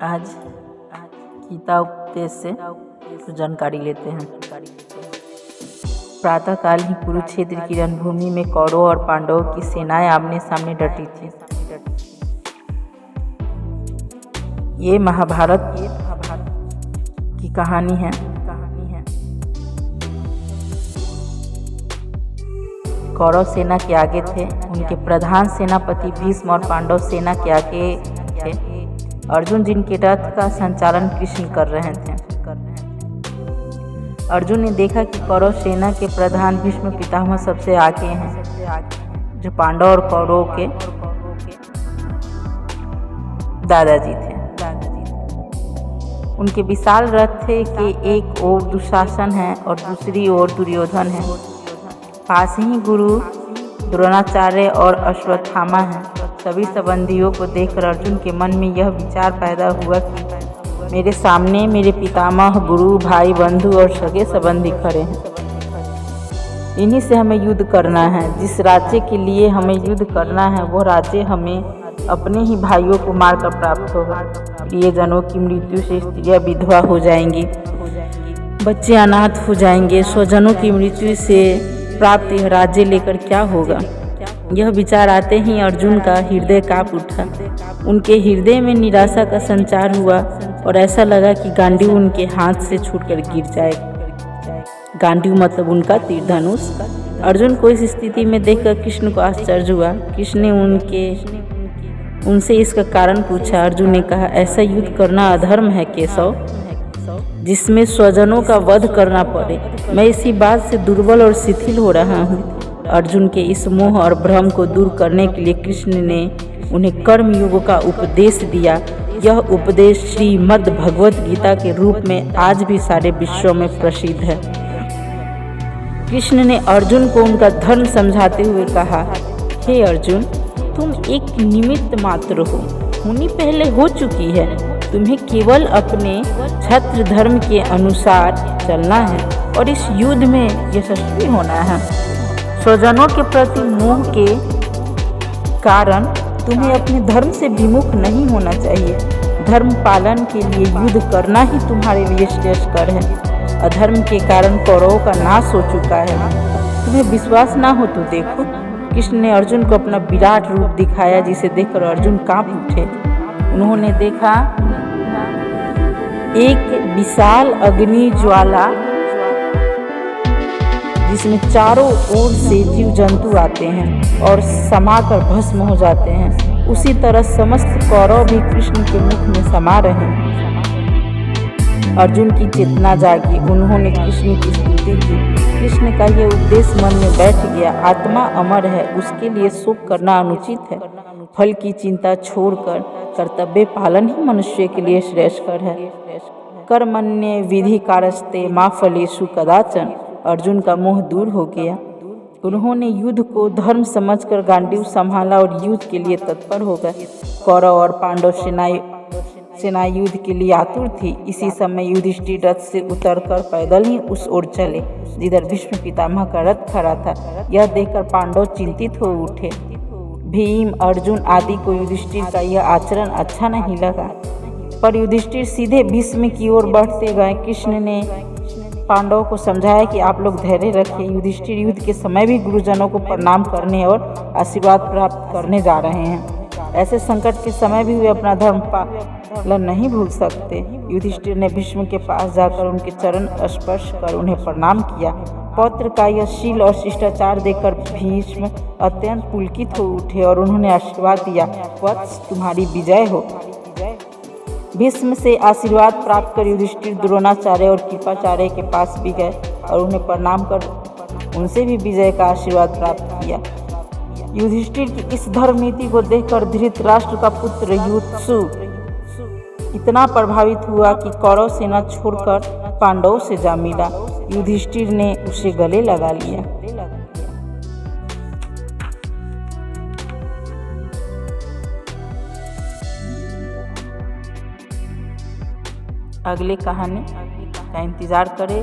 आज गीता उपदेश से कुछ जानकारी लेते हैं। प्रातःकाल ही कुरुक्षेत्र की रणभूमि में कौरवों और पांडवों की सेनाएं आमने सामने डटी थी। ये महाभारत की कहानी है। कौरव सेना के आगे थे, उनके प्रधान सेनापति भीष्म, और पांडव सेना के आगे थे अर्जुन, जिनके रथ का संचालन कृष्ण कर रहे थे। अर्जुन ने देखा कि कौरव सेना के प्रधान भीष्म पितामह सबसे आगे हैं, जो पांडव और कौरवों के दादाजी थे। उनके विशाल रथ थे कि एक ओर दुशासन है और दूसरी ओर दुर्योधन है। पास ही गुरु द्रोणाचार्य और अश्वत्थामा हैं। सभी संबंधियों को देखकर अर्जुन के मन में यह विचार पैदा हुआ कि मेरे सामने मेरे पितामह, गुरु, भाई, बंधु और सगे संबंधी खड़े हैं। इन्हीं से हमें युद्ध करना है। जिस राज्य के लिए हमें युद्ध करना है वह राज्य हमें अपने ही भाइयों को मारकर प्राप्त होगा। प्रियजनों की मृत्यु से स्त्रियां विधवा हो जाएंगी, बच्चे अनाथ हो जाएंगे। स्वजनों की मृत्यु से प्राप्त यह राज्य लेकर क्या होगा। यह विचार आते ही अर्जुन का हृदय कांप उठा। उनके हृदय में निराशा का संचार हुआ और ऐसा लगा कि गांडीव उनके हाथ से छूटकर गिर जाएगा। गांडीव मतलब उनका तीर धनुष। अर्जुन को इस स्थिति में देखकर कृष्ण को आश्चर्य हुआ। कृष्ण ने उनसे इसका कारण पूछा। अर्जुन ने कहा, ऐसा युद्ध करना अधर्म है केशव, जिसमें स्वजनों का वध करना पड़े। मैं इसी बात से दुर्बल और शिथिल हो रहा हूँ। अर्जुन के इस मोह और भ्रम को दूर करने के लिए कृष्ण ने उन्हें कर्मयोग का उपदेश दिया। यह उपदेश श्रीमद् भगवत गीता के रूप में आज भी सारे विश्व में प्रसिद्ध है। कृष्ण ने अर्जुन को उनका धर्म समझाते हुए कहा, हे अर्जुन, तुम एक निमित्त मात्र हो, होनी पहले हो चुकी है। तुम्हें केवल अपने क्षत्र धर्म के अनुसार चलना है और इस युद्ध में यशस्वी होना है। स्वजनों के प्रति मोह के कारण तुम्हें अपने धर्म से विमुख नहीं होना चाहिए। धर्म पालन के लिए युद्ध करना ही तुम्हारे लिए श्रेष्ठकर है। अधर्म के कारण कौरवों का नाश हो चुका है। तुम्हें विश्वास ना हो तो देखो। कृष्ण ने अर्जुन को अपना विराट रूप दिखाया, जिसे देखकर अर्जुन कांप उठे। उन्होंने देखा एक विशाल अग्नि ज्वाला, जिसमें चारों ओर से जीव जंतु आते हैं और समाकर भस्म हो जाते हैं। उसी तरह समस्त कौरव भी कृष्ण के मुख में समा रहे हैं। अर्जुन की चेतना जागी। उन्होंने कृष्ण की स्तुति की। कृष्ण का यह उपदेश मन में बैठ गया। आत्मा अमर है, उसके लिए शोक करना अनुचित है। फल की चिंता छोड़कर कर्तव्य पालन ही मनुष्य के लिए श्रेष्ठकर है। कर्मण्य विधि कारस्ते मा फलेषु कदाचन। अर्जुन का मोह दूर हो गया। उन्होंने युद्ध को धर्म समझकर गांडीव संभाला और युद्ध के लिए तत्पर हो गए। कौरव और पांडव सेना युद्ध के लिए आतुर थी। इसी समय युधिष्ठिर रथ से उतरकर पैदल ही उस ओर चले जिधर भीष्म पितामह का रथ खड़ा था। यह देखकर पांडव चिंतित हो उठे। भीम, अर्जुन आदि को युधिष्ठिर का यह आचरण अच्छा नहीं लगा, पर युधिष्ठिर सीधे भीष्म की ओर बढ़ते गए। कृष्ण ने पांडवों को समझाया कि आप लोग धैर्य रखें। युधिष्ठिर युद्ध के समय भी गुरुजनों को प्रणाम करने और आशीर्वाद प्राप्त करने जा रहे हैं। ऐसे संकट के समय भी वे अपना धर्म पालन नहीं भूल सकते। युधिष्ठिर ने भीष्म के पास जाकर उनके चरण स्पर्श कर उन्हें प्रणाम किया। पौत्र का यह शील और शिष्टाचार देखकर भीष्म अत्यंत पुलकित हो उठे और उन्होंने आशीर्वाद दिया, वत्स, तुम्हारी विजय हो। भीष्म से आशीर्वाद प्राप्त कर युधिष्ठिर द्रोणाचार्य और कृपाचार्य के पास भी गए और उन्हें प्रणाम कर उनसे भी विजय का आशीर्वाद प्राप्त किया। युधिष्ठिर की इस धर्म नीति को देखकर धृतराष्ट्र का पुत्र युत्सु इतना प्रभावित हुआ कि कौरव सेना छोड़कर पांडवों से जा मिला। युधिष्ठिर ने उसे गले लगा लिया। अगले कहानी का इंतजार करें।